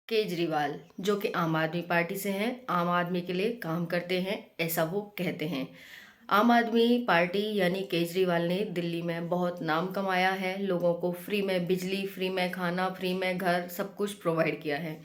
केजरीवाल जो कि आम आदमी पार्टी से हैं, आम आदमी के लिए काम करते हैं, ऐसा वो कहते हैं। आम आदमी पार्टी यानी केजरीवाल ने दिल्ली में बहुत नाम कमाया है। लोगों को फ्री में बिजली, फ्री में खाना, फ्री में घर, सब कुछ प्रोवाइड किया है।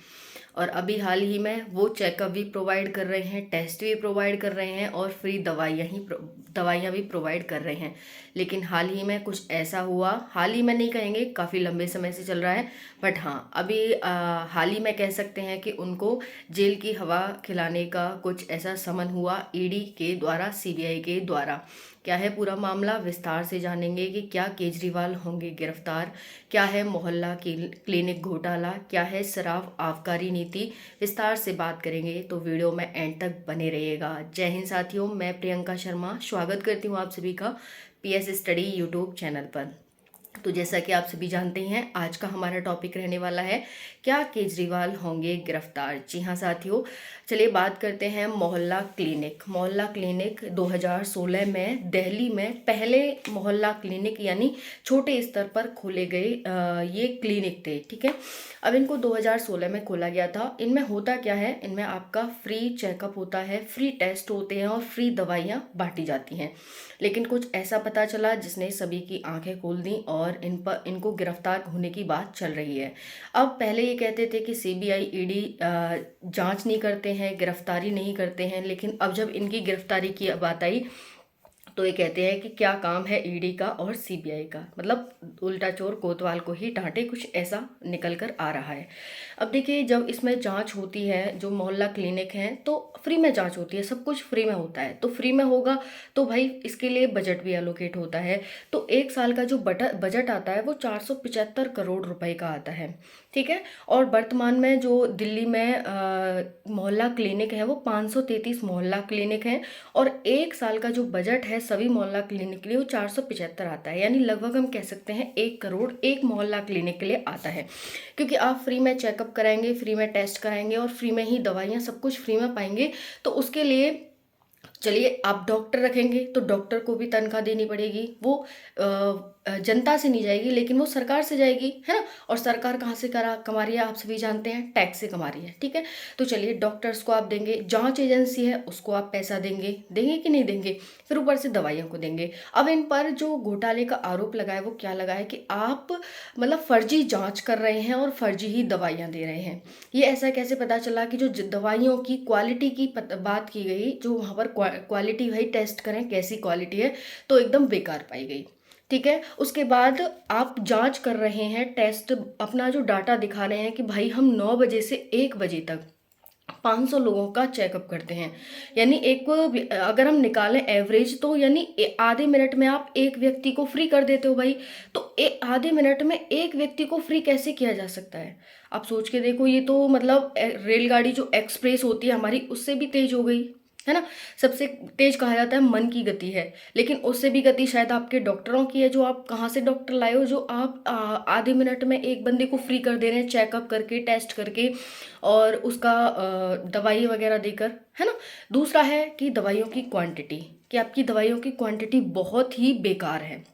और अभी हाल ही में वो चेकअप भी प्रोवाइड कर रहे हैं, टेस्ट भी प्रोवाइड कर रहे हैं और फ्री दवाइयाँ भी प्रोवाइड कर रहे हैं। लेकिन हाल ही में कुछ ऐसा हुआ, हाल ही में नहीं कहेंगे, काफ़ी लंबे समय से चल रहा है। बट हाँ, अभी हाल ही में कह सकते हैं कि उनको जेल की हवा खिलाने का कुछ ऐसा समन हुआ ईडी के द्वारा, सीबीआई के द्वारा। क्या है पूरा मामला, विस्तार से जानेंगे कि क्या केजरीवाल होंगे गिरफ्तार, क्या है मोहल्ला क्लिनिक घोटाला, क्या है शराब आबकारी नीति, विस्तार से बात करेंगे। तो वीडियो में एंड तक बने रहिएगा। जय हिंद साथियों, मैं प्रियंका शर्मा स्वागत करती हूँ आप सभी का पीएस स्टडी यूट्यूब चैनल पर। तो जैसा कि आप सभी जानते हैं, आज का हमारा टॉपिक रहने वाला है, क्या केजरीवाल होंगे गिरफ्तार। जी हाँ साथियों, चलिए बात करते हैं मोहल्ला क्लिनिक। मोहल्ला क्लिनिक 2016 में दिल्ली में पहले मोहल्ला क्लिनिक यानी छोटे स्तर पर खोले गए ये क्लिनिक थे। ठीक है, अब इनको 2016 में खोला गया था। इनमें होता क्या है, इनमें आपका फ्री चेकअप होता है, फ्री टेस्ट होते हैं और फ्री दवाइयाँ बांटी जाती हैं। लेकिन कुछ ऐसा पता चला जिसने सभी की आंखें खोल दी और इनको गिरफ्तार होने की बात चल रही है। अब पहले ये कहते थे कि सीबीआई ईडी जांच नहीं करते हैं, गिरफ्तारी नहीं करते हैं, लेकिन अब जब इनकी गिरफ्तारी की बात आई तो ये कहते हैं कि क्या काम है ईडी का और सीबीआई का, मतलब उल्टा चोर कोतवाल को ही डांटे, कुछ ऐसा निकल कर आ रहा है। अब देखिए, जब इसमें जांच होती है, जो मोहल्ला क्लिनिक है, तो फ्री में जांच होती है, सब कुछ फ्री में होता है। तो फ्री में होगा तो भाई इसके लिए बजट भी एलोकेट होता है। तो एक साल का जो बजट आता है वो 475 करोड़ रुपए का आता है। ठीक है, और वर्तमान में जो दिल्ली में मोहल्ला क्लिनिक है वो 533 मोहल्ला क्लिनिक है और एक साल का जो बजट है सभी मोहल्ला क्लिनिक के लिए वो 475 आता है। यानी लगभग हम कह सकते हैं 1 करोड़ एक मोहल्ला क्लिनिक के लिए आता है। क्योंकि आप फ्री में चेकअप कराएंगे, फ्री में टेस्ट कराएंगे और फ्री में ही दवाइयाँ सब कुछ फ्री में पाएंगे, तो उसके लिए चलिए आप डॉक्टर रखेंगे तो डॉक्टर को भी तनख्वाह देनी पड़ेगी। वो जनता से नहीं जाएगी लेकिन वो सरकार से जाएगी, है ना। और सरकार कहाँ से कमा रही है, आप सभी जानते हैं, टैक्स से कमा रही है। ठीक है, तो चलिए डॉक्टर्स को आप देंगे, जांच एजेंसी है उसको आप पैसा देंगे, देंगे कि नहीं देंगे, फिर ऊपर से दवाइयों को देंगे। अब इन पर जो घोटाले का आरोप लगा है वो क्या लगा है कि आप मतलब फर्जी जांच कर रहे हैं और फर्जी ही दवाइयाँ दे रहे हैं। ये ऐसा कैसे पता चला कि जो दवाइयों की क्वालिटी की बात की गई, जो वहाँ पर क्वालिटी भाई टेस्ट करें कैसी क्वालिटी है, तो एकदम बेकार पाई गई। ठीक है, उसके बाद आप जांच कर रहे हैं, टेस्ट अपना जो डाटा दिखा रहे हैं कि भाई हम 9 बजे से 1 बजे तक 500 लोगों का चेकअप करते हैं। यानी एक अगर हम निकालें एवरेज, तो यानी आधे मिनट में आप एक व्यक्ति को फ्री कर देते हो भाई। तो आधे मिनट में एक व्यक्ति को फ्री कैसे किया जा सकता है, आप सोच के देखो। ये तो मतलब रेलगाड़ी जो एक्सप्रेस होती है हमारी, उससे भी तेज हो गई, है ना। सबसे तेज कहा जाता है मन की गति है, लेकिन उससे भी गति शायद आपके डॉक्टरों की है। जो आप कहाँ से डॉक्टर लाए हो, जो आप आधे मिनट में एक बंदे को फ्री कर दे रहे हैं चेकअप करके, टेस्ट करके और उसका दवाई वगैरह देकर, है ना। दूसरा है कि दवाइयों की क्वांटिटी, कि आपकी दवाइयों की क्वांटिटी बहुत ही बेकार है।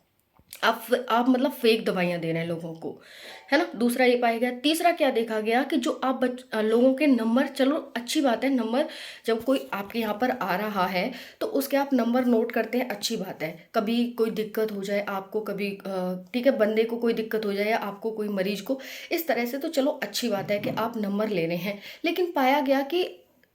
आप मतलब फेक दवाइयाँ दे रहे हैं लोगों को, है ना। दूसरा ये पाया गया। तीसरा क्या देखा गया कि जो आप लोगों के नंबर, चलो अच्छी बात है, नंबर जब कोई आपके यहाँ पर आ रहा है तो उसके आप नंबर नोट करते हैं, अच्छी बात है। कभी कोई दिक्कत हो जाए आपको, कभी ठीक है, बंदे को कोई दिक्कत हो जाए या आपको कोई मरीज को, इस तरह से तो चलो अच्छी बात है कि आप नंबर ले रहे हैं। लेकिन पाया गया कि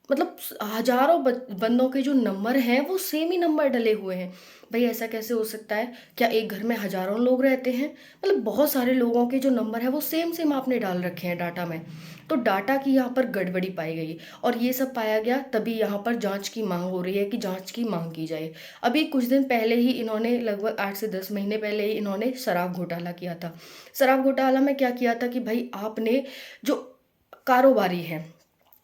मतलब हजारों बंदों के जो नंबर हैं वो सेम ही नंबर डले हुए हैं। भाई ऐसा कैसे हो सकता है, क्या एक घर में हजारों लोग रहते हैं, मतलब बहुत सारे लोगों के जो नंबर है वो सेम सेम आपने डाल रखे हैं डाटा में। तो डाटा की यहाँ पर गड़बड़ी पाई गई और ये सब पाया गया, तभी यहाँ पर जांच की मांग हो रही है कि जांच की मांग की जाए। अभी कुछ दिन पहले ही इन्होंने, लगभग 8 से 10 महीने पहले ही इन्होंने शराब घोटाला किया था। शराब घोटाला में क्या किया था कि भाई आपने जो कारोबारी हैं,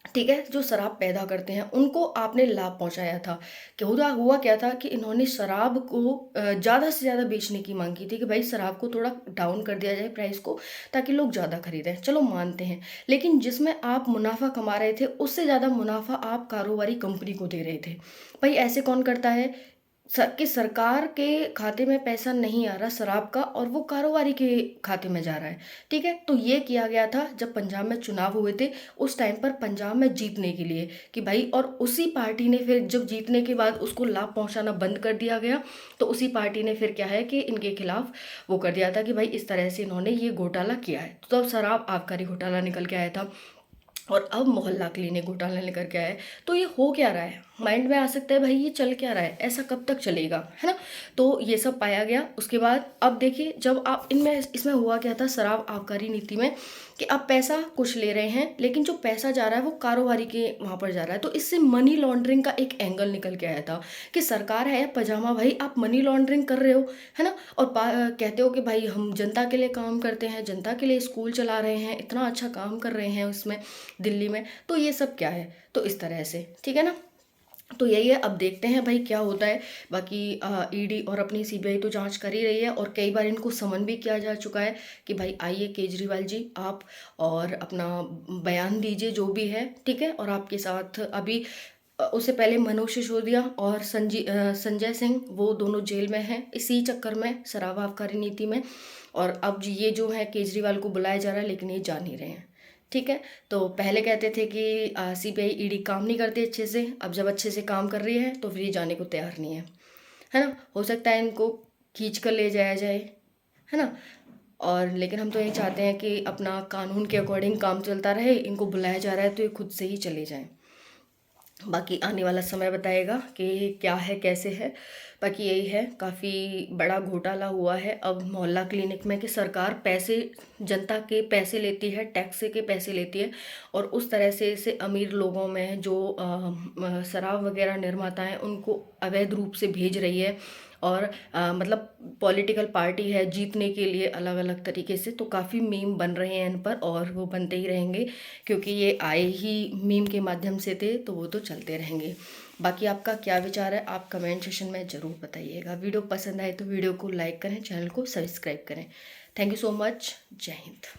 ठीक है, जो शराब पैदा करते हैं, उनको आपने लाभ पहुंचाया था। क्या हुआ क्या था कि इन्होंने शराब को ज़्यादा से ज़्यादा बेचने की मांग की थी कि भाई शराब को थोड़ा डाउन कर दिया जाए प्राइस को, ताकि लोग ज़्यादा खरीदें। चलो मानते हैं, लेकिन जिसमें आप मुनाफा कमा रहे थे उससे ज़्यादा मुनाफा आप कारोबारी कंपनी को दे रहे थे। भाई ऐसे कौन करता है, कि सरकार के खाते में पैसा नहीं आ रहा शराब का, और वो कारोबारी के खाते में जा रहा है। ठीक है, तो ये किया गया था जब पंजाब में चुनाव हुए थे, उस टाइम पर पंजाब में जीतने के लिए कि भाई, और उसी पार्टी ने फिर जब जीतने के बाद उसको लाभ पहुंचाना बंद कर दिया गया, तो उसी पार्टी ने फिर क्या है कि इनके खिलाफ वो कर दिया था कि भाई इस तरह से इन्होंने ये घोटाला किया है। तो तब शराब आबकारी घोटाला निकल के आया था, और अब मोहल्ला क्लिनिक घोटाला लेकर के आए। तो ये हो क्या रहा है, माइंड में आ सकता है भाई ये चल क्या रहा है, ऐसा कब तक चलेगा, है ना। तो ये सब पाया गया। उसके बाद अब देखिए, जब आप इनमें इसमें हुआ क्या था शराब आबकारी नीति में, कि अब पैसा कुछ ले रहे हैं, लेकिन जो पैसा जा रहा है वो कारोबारी के वहाँ पर जा रहा है। तो इससे मनी लॉन्ड्रिंग का एक एंगल निकल के आया था कि सरकार है पजामा भाई, आप मनी लॉन्ड्रिंग कर रहे हो, है ना। और कहते हो कि भाई हम जनता के लिए काम करते हैं, जनता के लिए स्कूल चला रहे हैं, इतना अच्छा काम कर रहे हैं उसमें दिल्ली में, तो ये सब क्या है। तो इस तरह से ठीक है ना। तो यही है, अब देखते हैं भाई क्या होता है। बाकी ईडी और अपनी सीबीआई तो जांच कर ही रही है, और कई बार इनको समन भी किया जा चुका है कि भाई आइए केजरीवाल जी आप और अपना बयान दीजिए जो भी है, ठीक है। और आपके साथ अभी उससे पहले मनोज सिसोदिया और संजय सिंह, वो दोनों जेल में हैं इसी चक्कर में, शराब आबकारी नीति में। और अब ये जो है केजरीवाल को बुलाया जा रहा है, लेकिन ये जा नहीं रहे हैं। ठीक है। तो पहले कहते थे कि सीबीआई ईडी काम नहीं करती अच्छे से, अब जब अच्छे से काम कर रही है तो फिर ये जाने को तैयार नहीं है ना। हो सकता है इनको खींच कर ले जाया जाए, है ना। और लेकिन हम तो ये चाहते हैं कि अपना कानून के अकॉर्डिंग काम चलता रहे, इनको बुलाया जा रहा है तो ये खुद से ही चले जाएं। बाकी आने वाला समय बताएगा कि क्या है कैसे है। बाकी यही है, काफ़ी बड़ा घोटाला हुआ है अब मोहल्ला क्लिनिक में, कि सरकार पैसे, जनता के पैसे लेती है, टैक्स के पैसे लेती है, और उस तरह से इसे अमीर लोगों में जो शराब वगैरह निर्माता हैं उनको अवैध रूप से भेज रही है। और मतलब पॉलिटिकल पार्टी है जीतने के लिए अलग अलग तरीके से, तो काफ़ी मीम बन रहे हैं इन पर, और वो बनते ही रहेंगे, क्योंकि ये आए ही मीम के माध्यम से थे, तो वो तो चलते रहेंगे। बाकी आपका क्या विचार है आप कमेंट सेक्शन में ज़रूर बताइएगा। वीडियो पसंद आए तो वीडियो को लाइक करें, चैनल को सब्सक्राइब करें। Thank you so much. जय हिंद।